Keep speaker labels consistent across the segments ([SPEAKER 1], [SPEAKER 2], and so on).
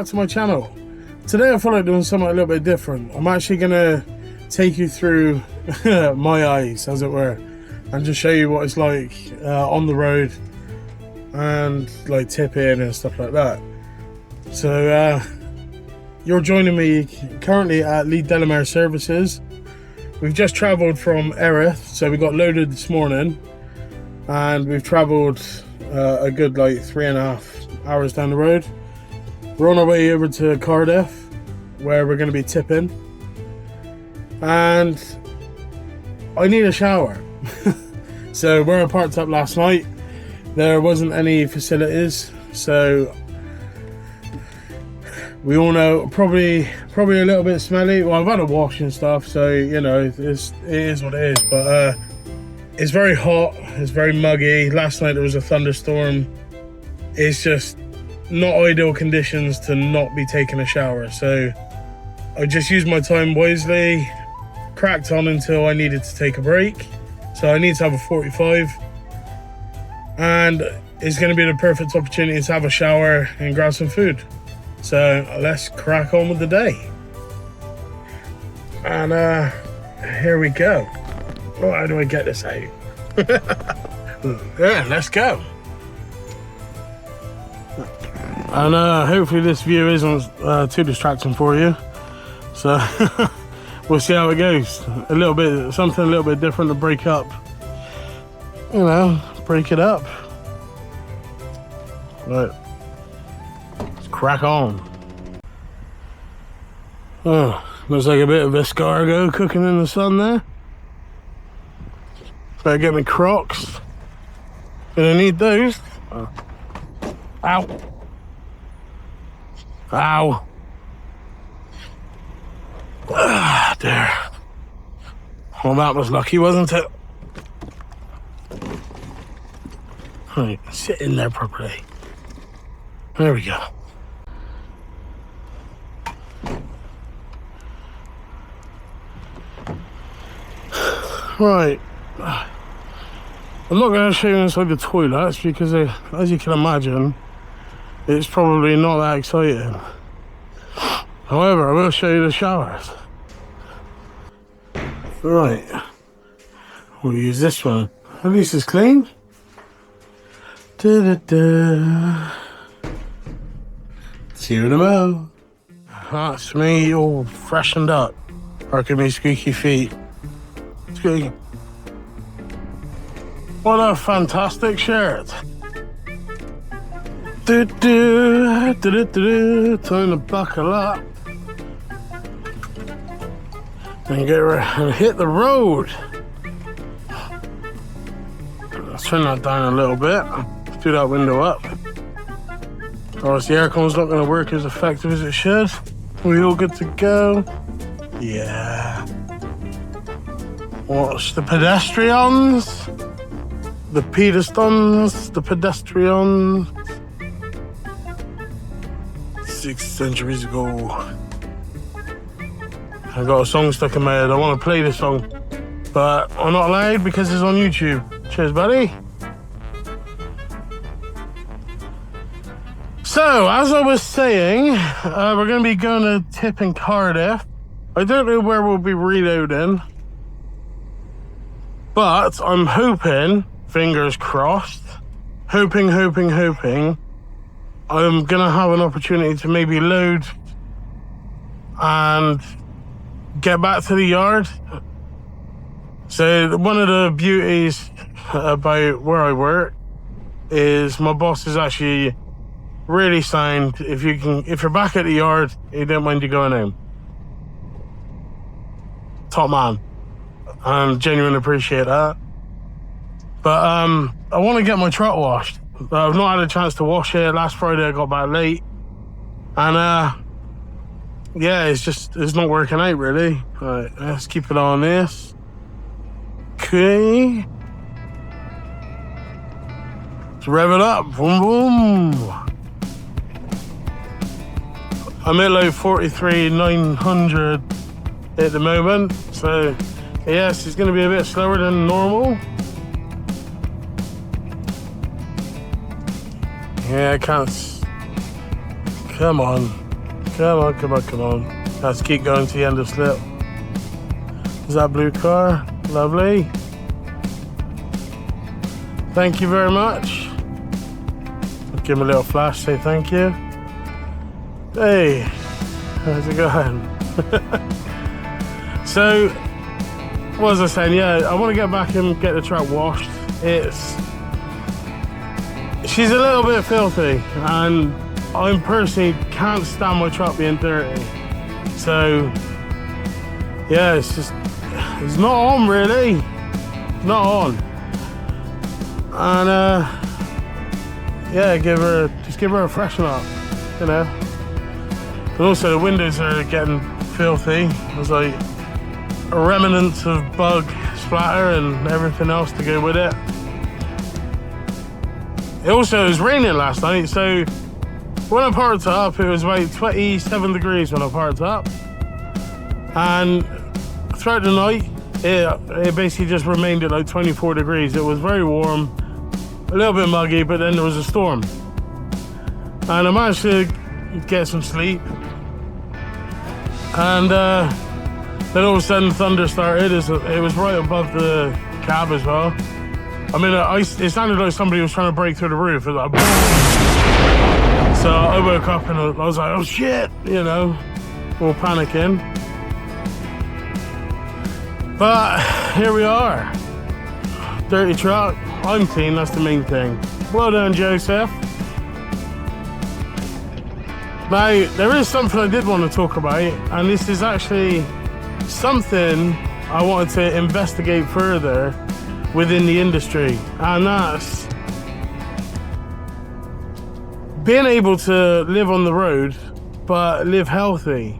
[SPEAKER 1] back to my channel. Today I feel like doing something a little bit different. I'm actually gonna take you through my eyes, as it were, and just show you what it's like on the road and like tipping and stuff like that. So you're joining me currently at Lead Delamere Services. We've just travelled from Erith, so we got loaded this morning and we've travelled a good like 3.5 hours down the road. We're on our way over to Cardiff, where we're going to be tipping, and I need a shower. So where I parked up last night, there wasn't any facilities, so we all know probably a little bit smelly. Well, I've had a wash and stuff, so you know it is what it is, but it's very hot, it's very muggy. Last night there was a thunderstorm. It's just not ideal conditions to not be taking a shower, so I just used my time wisely, cracked on until I needed to take a break. So I need to have a 45, and it's going to be the perfect opportunity to have a shower and grab some food. So let's crack on with the day. And here we go. Oh, how do I get this out? Yeah, let's go. And hopefully this view isn't too distracting for you. So we'll see how it goes. A little bit, something a little bit different to break up. You know, break it up. Right, let's crack on. Oh, looks like a bit of escargot cooking in the sun there. Better get me Crocs. Gonna need those. Ow. Ow. Ah, there. Well, that was lucky, wasn't it? Right, sit in there properly. There we go. Right. I'm not going to show you inside the toilets because, as you can imagine, it's probably not that exciting. However, I will show you the showers. Right. We'll use this one. At least it's clean. Da-da-da. See you in a moment. That's me all freshened up. Working me squeaky feet. Squeaky. What a fantastic shirt. Do-do, do-do-do-do. Time to buckle up and get ready and hit the road. Let's turn that down a little bit. Let's do that window up. Or else the aircon's not going to work as effective as it should. We all good to go? Yeah. Watch the pedestrians. The pedestons, the pedestrians. 6 centuries ago. I got a song stuck in my head. I want to play this song, but I'm not allowed because it's on YouTube. Cheers, buddy. So, as I was saying, we're going to be going to tip in Cardiff. I don't know where we'll be reloading, but I'm hoping, fingers crossed, hoping, I'm going to have an opportunity to maybe load and get back to the yard. So one of the beauties about where I work is my boss is actually really sound. If you're back at the yard, he don't mind you going home. Top man. I genuinely appreciate that. But I want to get my truck washed. I've not had a chance to wash it. Last Friday I got back late, and yeah, it's not working out really. Right, let's keep it on this. Okay, let's rev it up. Boom boom. I'm at like 43,900 at the moment, so yes, it's going to be a bit slower than normal. Yeah, I can't. Come on. Come on, come on, come on. Let's keep going to the end of slip. Is that blue car? Lovely. Thank you very much. I'll give him a little flash, say thank you. Hey, how's it going? So, what was I saying? Yeah, I want to get back and get the truck washed. She's a little bit filthy, and I personally can't stand my truck being dirty. So, yeah, it's not on really. It's not on. And yeah, just give her a freshen up, you know. And also the windows are getting filthy. There's like remnants of bug splatter and everything else to go with it. It was raining last night, so when I parked up, it was about 27 degrees when I parked up. And throughout the night, it basically just remained at like 24 degrees. It was very warm, a little bit muggy, but then there was a storm. And I managed to get some sleep. And then all of a sudden thunder started. It was right above the cab as well. I mean, it sounded like somebody was trying to break through the roof. It was like, so I woke up and I was like, oh shit, you know, all panicking. But here we are. Dirty truck. I'm clean, that's the main thing. Well done, Joseph. Now, there is something I did want to talk about, and this is actually something I wanted to investigate further within the industry, and that's being able to live on the road but live healthy.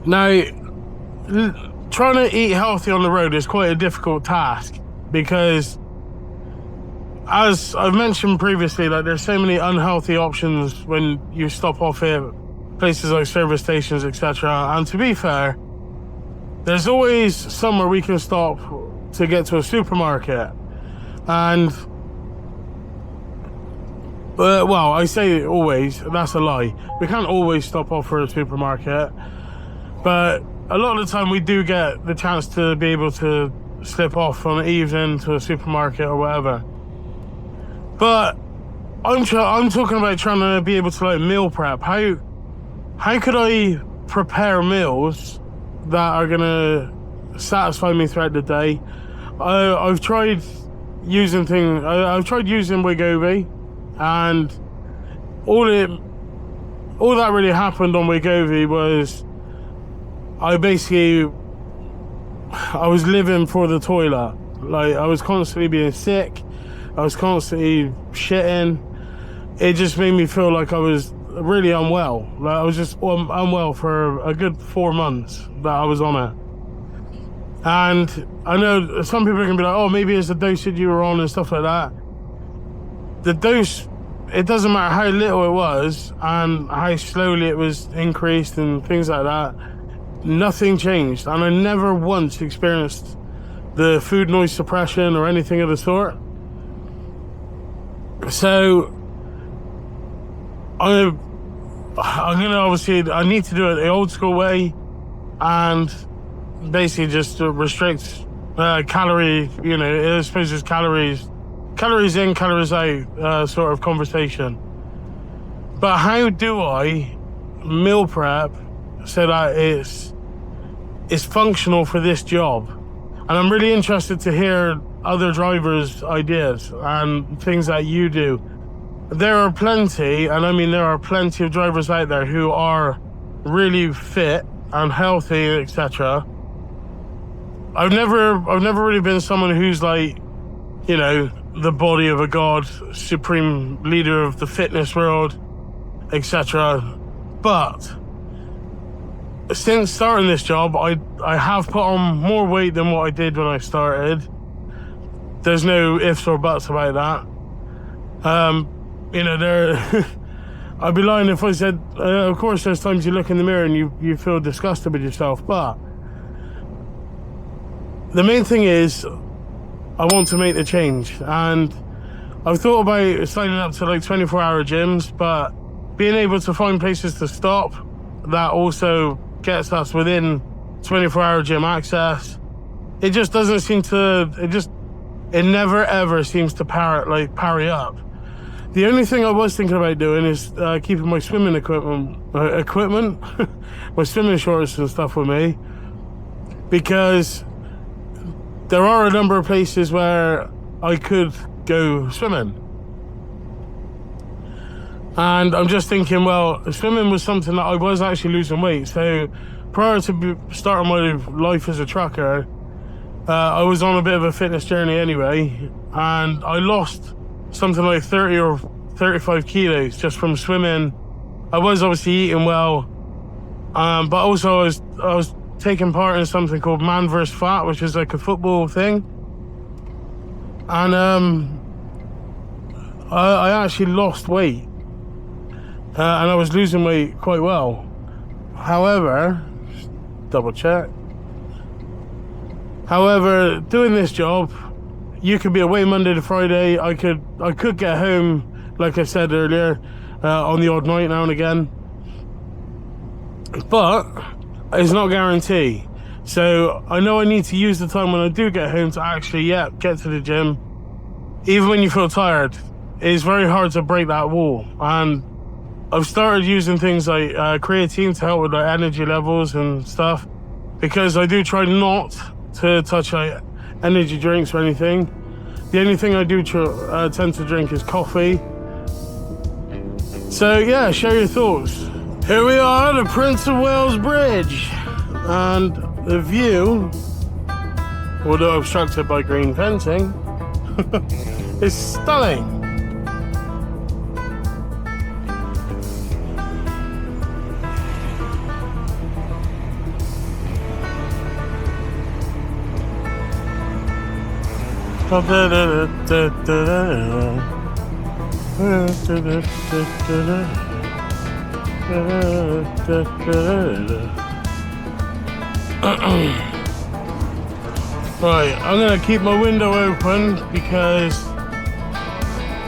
[SPEAKER 1] Now, trying to eat healthy on the road is quite a difficult task, because as I've mentioned previously, like, there's so many unhealthy options when you stop off at places like service stations, etc. And to be fair, there's always somewhere we can stop to get to a supermarket. And well, I say always, that's a lie. We can't always stop off for a supermarket, but a lot of the time we do get the chance to be able to slip off on an evening to a supermarket or whatever. But I'm talking about trying to be able to like meal prep. How could I prepare meals that are gonna satisfy me throughout the day? I've tried using Wegovy, and all that really happened on Wegovy was I was living for the toilet. Like, I was constantly being sick, I was constantly shitting. It just made me feel like I was really unwell. Like, I was just unwell for a good 4 months that I was on it. And I know some people can be like, oh, maybe it's the dosage you were on and stuff like that. The dose, it doesn't matter how little it was and how slowly it was increased and things like that. Nothing changed, and I never once experienced the food noise suppression or anything of the sort. So I'm gonna obviously, I need to do it the old school way, and basically just restrict calorie, you know, I suppose it's calories in, calories out sort of conversation. But how do I meal prep so that it's functional for this job? And I'm really interested to hear other drivers' ideas and things that you do. There are plenty, and I mean there are plenty of drivers out there who are really fit and healthy, etc. I've never really been someone who's like, you know, the body of a god, supreme leader of the fitness world, etc. But since starting this job, I have put on more weight than what I did when I started. There's no ifs or buts about that. You know, I'd be lying if I said, of course there's times you look in the mirror and you feel disgusted with yourself, but the main thing is I want to make the change. And I've thought about signing up to like 24-hour gyms, but being able to find places to stop that also gets us within 24-hour gym access. It just doesn't seem to, it never ever seems to parry up. The only thing I was thinking about doing is keeping my swimming equipment, my swimming shorts and stuff with me, because there are a number of places where I could go swimming. And I'm just thinking, well, swimming was something that I was actually losing weight. So prior to starting my life as a trucker, I was on a bit of a fitness journey anyway, and I lost something like 30 or 35 kilos just from swimming. I was obviously eating well, but also I was taking part in something called Man vs Fat, which is like a football thing. And I actually lost weight, and I was losing weight quite well. However, double check. However, doing this job, you could be away Monday to Friday. I could get home, like I said earlier, on the odd night now and again. But it's not guaranteed. So I know I need to use the time when I do get home to actually, get to the gym. Even when you feel tired, it's very hard to break that wall. And I've started using things like creatine to help with like energy levels and stuff, because I do try not to touch like energy drinks or anything. The only thing I do tend to drink is coffee. So yeah, share your thoughts. Here we are, the Prince of Wales Bridge, and the view, although obstructed by green fencing, is stunning. Right, I'm gonna keep my window open because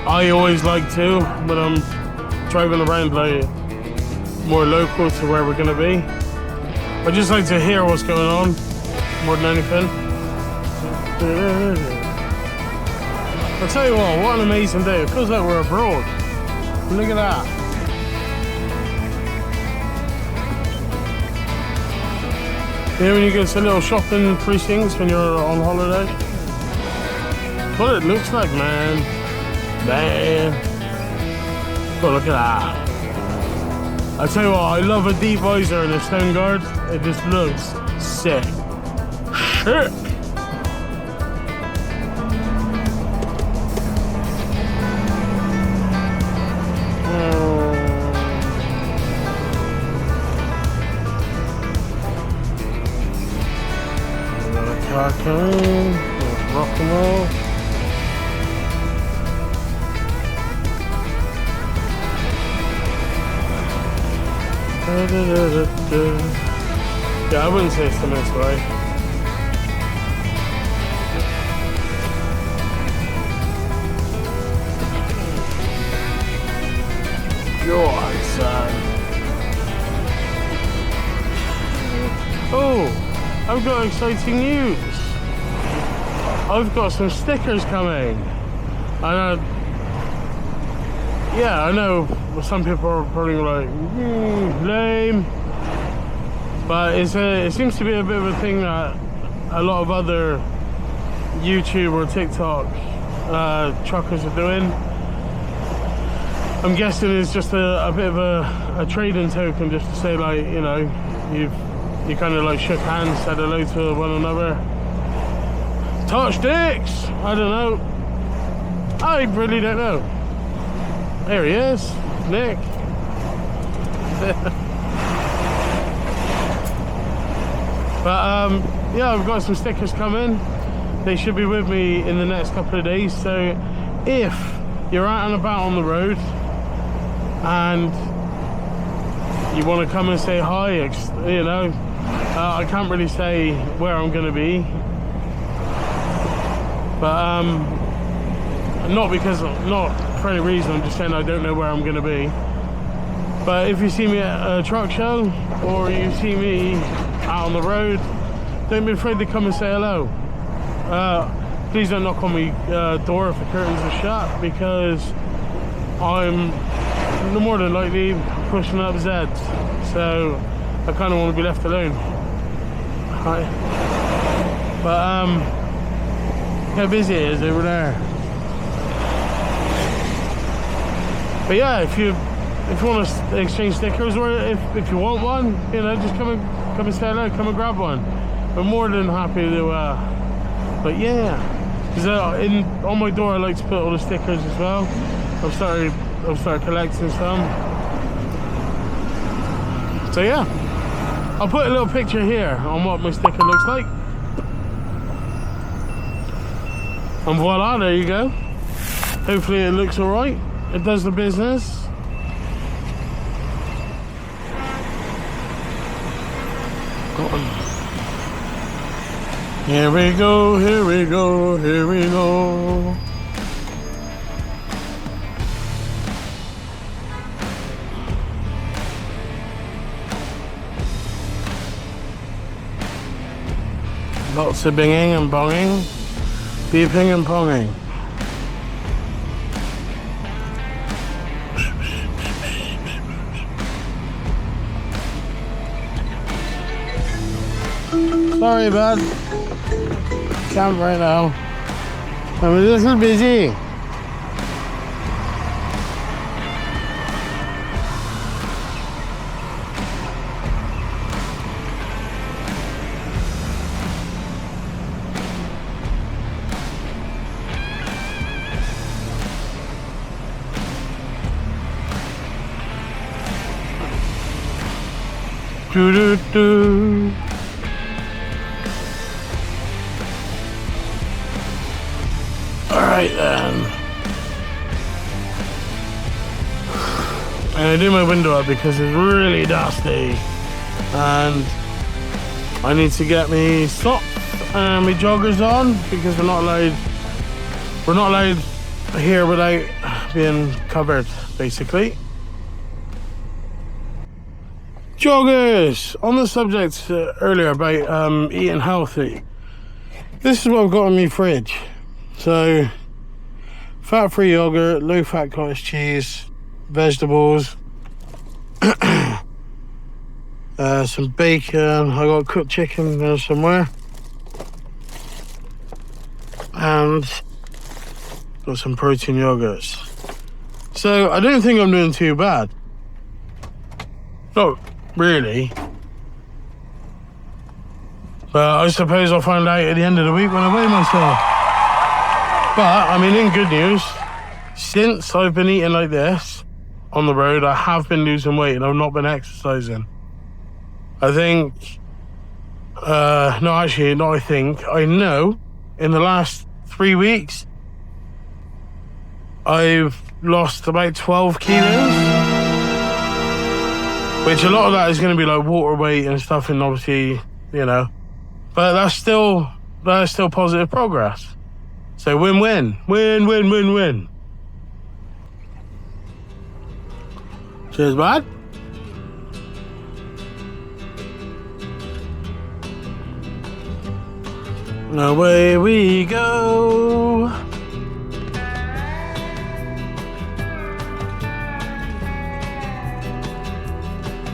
[SPEAKER 1] I always like to when I'm driving around, like more local to where we're gonna be. I just like to hear what's going on more than anything. I'll tell you what an amazing day. It feels like we're abroad. Look at that. You know when you go to little shopping precincts when you're on holiday? What it looks like, man. Man. Oh, look at that. I tell you what, I love a deep visor and a stone guard. It just looks sick. Shit. Cartoon, rock and roll. Yeah, I wouldn't say it's the next way. God, son. Oh, I've got exciting news. I've got some stickers coming. And yeah, I know some people are probably like, lame. But it seems to be a bit of a thing that a lot of other YouTube or TikTok truckers are doing. I'm guessing it's just a bit of a trading token, just to say, like, you know, you kind of like shook hands, said hello to one another. Touch dicks! I don't know. I really don't know. There he is, Nick. But yeah, I've got some stickers coming. They should be with me in the next couple of days. So if you're out and about on the road and you want to come and say hi, you know, I can't really say where I'm going to be. But not for any reason, I'm just saying I don't know where I'm going to be. But if you see me at a truck show, or you see me out on the road, don't be afraid to come and say hello. Please don't knock on my door if the curtains are shut, because I'm more than likely pushing up Zeds, so I kind of want to be left alone. Right. But how busy it is over there. But yeah, if you want to exchange stickers, or if you want one, you know, just come and say hello, come and grab one. I'm more than happy to. But yeah, because on my door I like to put all the stickers as well. I've started collecting some. So yeah, I'll put a little picture here on what my sticker looks like. And voila, there you go. Hopefully it looks alright. It does the business. Here we go, here we go, here we go. Lots of binging and bonging, beeping and ponging. Sorry, bud. Can't right now. I'm a little busy. Do do do. Alright then. And I do my window up because it's really dusty. And I need to get me socks and my joggers on, because we're not allowed here without being covered, basically. Joggers! On the subject earlier about eating healthy, this is what I've got in my fridge. So, fat-free yogurt, low-fat cottage cheese, vegetables, some bacon. I got cooked chicken there somewhere, and got some protein yogurts. So I don't think I'm doing too bad. Not really. But I suppose I'll find out at the end of the week when I weigh myself. But, I mean, in good news, since I've been eating like this on the road, I have been losing weight and I've not been exercising. I think, I know in the last 3 weeks, I've lost about 12 kilos, which a lot of that is going to be like water weight and stuff, and obviously, you know, but that's still positive progress. So win-win, win-win-win-win. Cheers, bud. Away we go.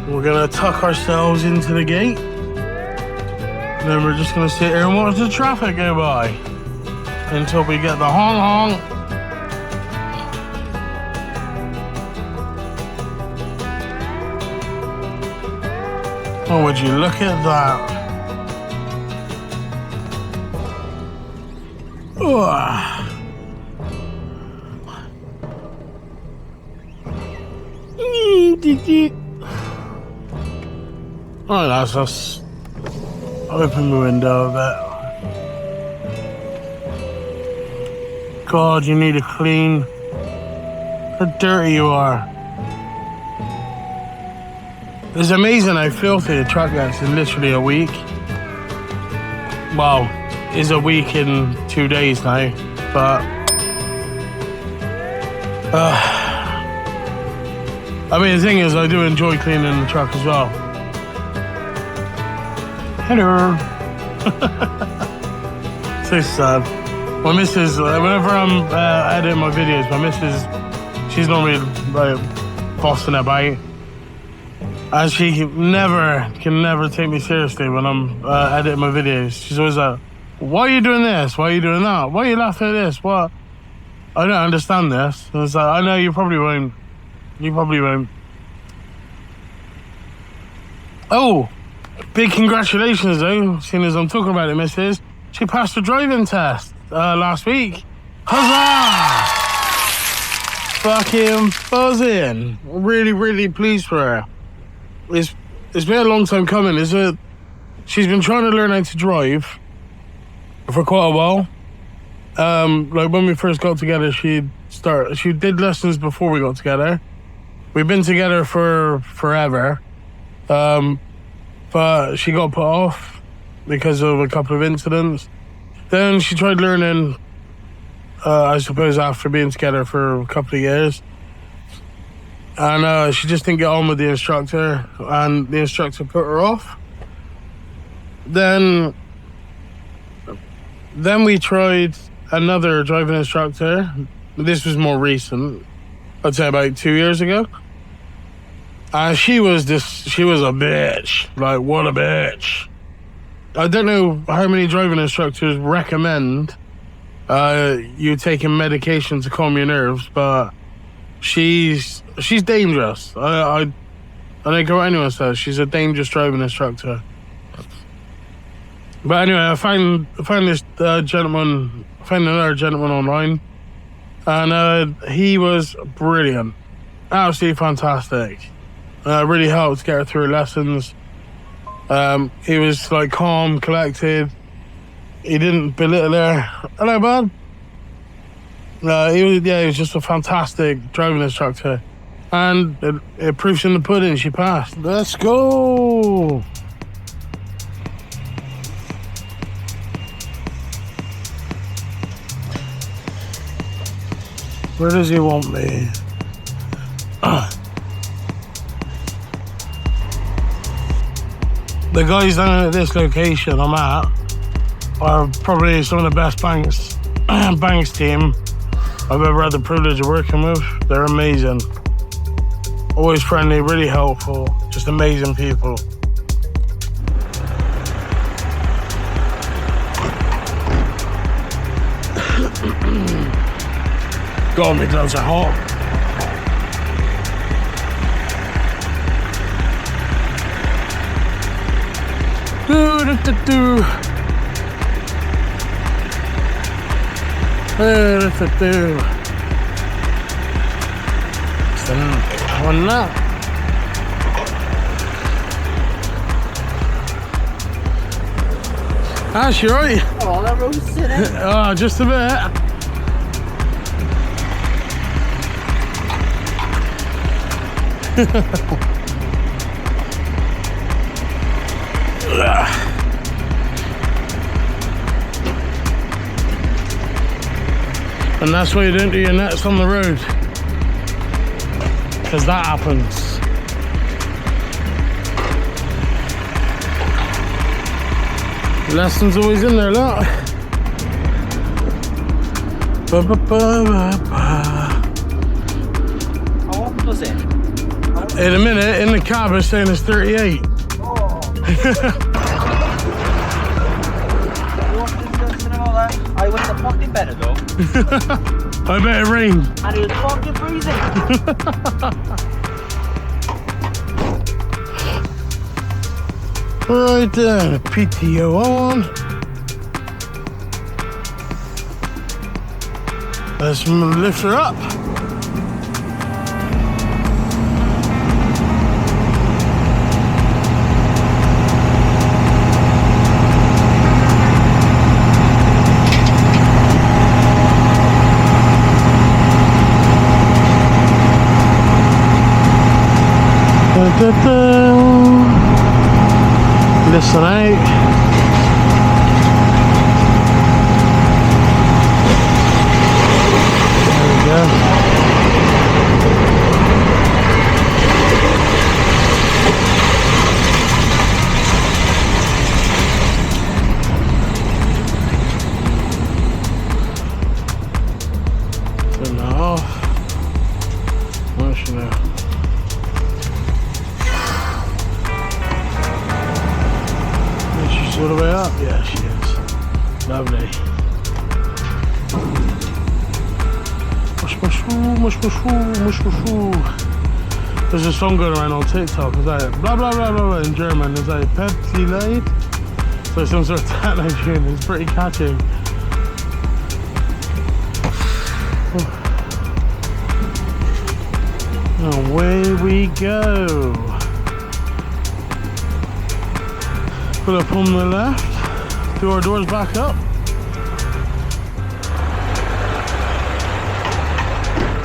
[SPEAKER 1] We're gonna tuck ourselves into the gate, and then we're just gonna sit here and watch the traffic go by until we get the honk honk. Oh, would you look at that? Oh, that's us. Open the window a bit. God, you need to clean. How dirty you are. It's amazing how filthy the truck gets in literally a week. Well, it's a week in 2 days now, but I mean, the thing is, I do enjoy cleaning the truck as well. Hello. So sad. My missus, whenever I'm editing my videos, my missus, she's normally like bossing about. And she can never take me seriously when I'm editing my videos. She's always like, why are you doing this? Why are you doing that? Why are you laughing at this? What? I don't understand this. And it's like, I know you probably won't. You probably won't. Oh, big congratulations though, seeing as I'm talking about it, missus. She passed the driving test last week. Huzzah! Fucking buzzing. I'm really, really pleased for her. It's been a long time coming. She's been trying to learn how to drive for quite a while. Like when we first got together, she did lessons before we got together. We've been together for forever. But she got put off because of a couple of incidents. Then she tried learning, I suppose after being together for a couple of years. And she just didn't get on with the instructor, and the instructor put her off. Then we tried another driving instructor. This was more recent, I'd say about 2 years ago. And she was a bitch. Like, what a bitch. I don't know how many driving instructors recommend you taking medication to calm your nerves, but she's dangerous. I don't care what anyone says. She's a dangerous driving instructor. But anyway, I found this gentleman, found another gentleman online, and he was brilliant, absolutely fantastic. Really helped get her through lessons. He was like calm, collected. He didn't belittle her. Hello, bud. He was just a fantastic driving instructor, and it proofs in the pudding. She passed. Let's go. Where does he want me? The guys down at this location I'm at are probably some of the best banks team I've ever had the privilege of working with. They're amazing. Always friendly, really helpful, just amazing people. God, my gloves are hot. One now. Ash, you right?
[SPEAKER 2] Oh, that road's sitting.
[SPEAKER 1] Oh, just a bit. And that's why you don't do your nets on the road, because that happens. Lessons always in there, look.
[SPEAKER 2] How often does it?
[SPEAKER 1] In a minute, in the cab, it's saying it's 38.
[SPEAKER 2] I went to fucking better though.
[SPEAKER 1] I bet it rained.
[SPEAKER 2] And it was fucking freezing.
[SPEAKER 1] Right there, PTO on. Let's lift her up. Listen out. There we go. mush, mush, woo, mush, mush, woo. There's a song going around on TikTok. It's like blah blah blah blah in German. It's like Pepsi Light. So some sort of techno tune. It's pretty catchy. And away we go. Pull up on the left. Do our doors back up.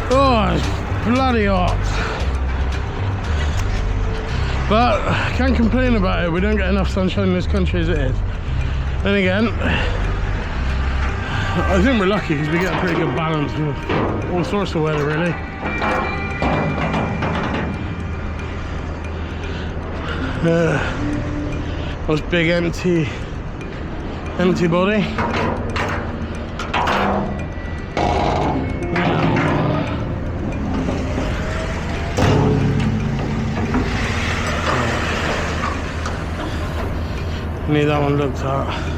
[SPEAKER 1] Oh, it's bloody hot. But I can't complain about it. We don't get enough sunshine in this country as it is. Then again, I think we're lucky because we get a pretty good balance of all sorts of weather, really. Those big empty body. Need that one looked at.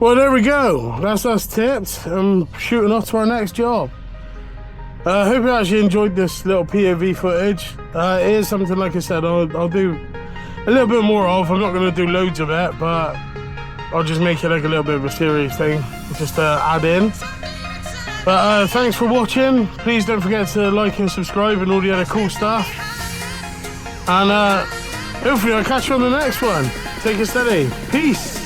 [SPEAKER 1] Well, there we go. That's us tipped. I'm shooting off to our next job. I hope you actually enjoyed this little POV footage. It is something, like I said, I'll do a little bit more of. I'm not going to do loads of it, but I'll just make it like a little bit of a serious thing, just to add in. But thanks for watching. Please don't forget to like and subscribe and all the other cool stuff. And hopefully I'll catch you on the next one. Take it steady. Peace.